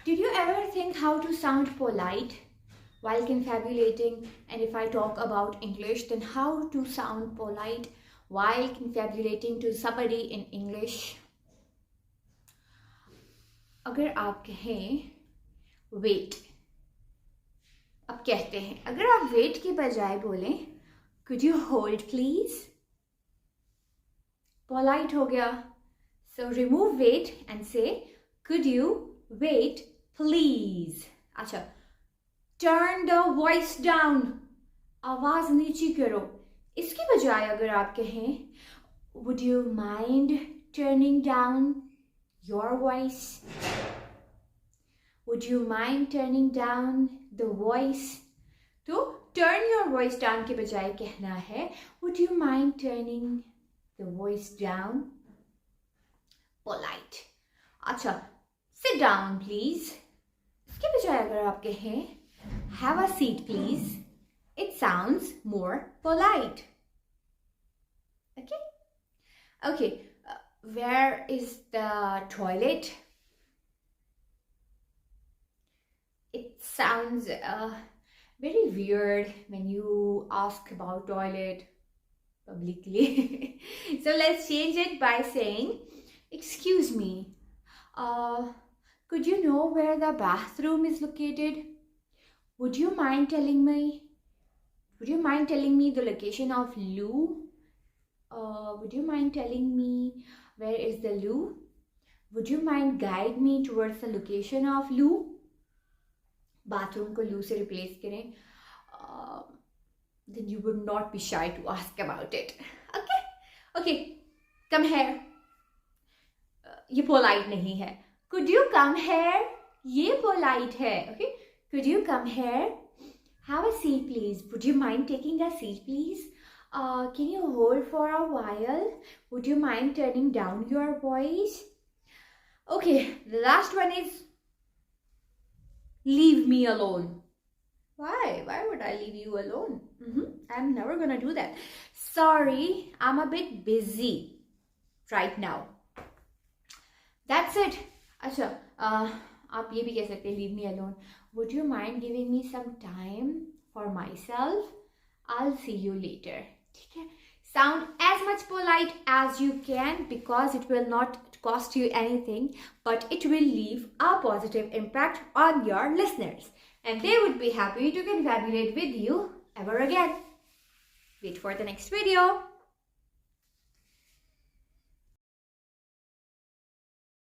Did you ever think how to sound polite while confabulating? And if I talk about English, then how to sound polite while confabulating to somebody in English? अगर आप कहें wait, अब कहते हैं, अगर आप wait के बजाय बोलें could you hold please? Polite हो गया. So remove wait and say could you wait please? अच्छा, turn the voice down, आवाज नीचे करो. इसके बजाय अगर आप कहें would you mind turning down your voice? Would you mind turning down the voice? तो turn your voice down के बजाय कहना है would you mind turning the voice down? Polite. अच्छा, sit down please. इसके बजाय अगर आप कहें have a seat please, it sounds more polite. Okay, where is the toilet? It sounds very weird when you ask about toilet publicly. So let's change it by saying excuse me, could you know where the bathroom is located? Would you mind telling me the location of loo? Would you mind telling me where is the loo? Would you mind guide me towards the location of loo? Bathroom को loo से replace करें, then you would not be shy to ask about it. Okay, come here. ये polite नहीं है. Could you come here? ये polite है. Okay, could you come here? Have a seat please. Would you mind taking a seat please? Can you hold for a while? Would you mind turning down your voice? Okay, the last one is leave me alone. Why would I leave you alone? I'm never gonna do that. Sorry, I'm a bit busy right now. That's it. अच्छा, आप ये भी कह सकते हैं leave me alone. Would you mind giving me some time for myself? I'll see you later. ठीक है? Sound as much polite as you can because it will not cost you anything, but it will leave a positive impact on your listeners, and they would be happy to confabulate with you ever again. Wait for the next video.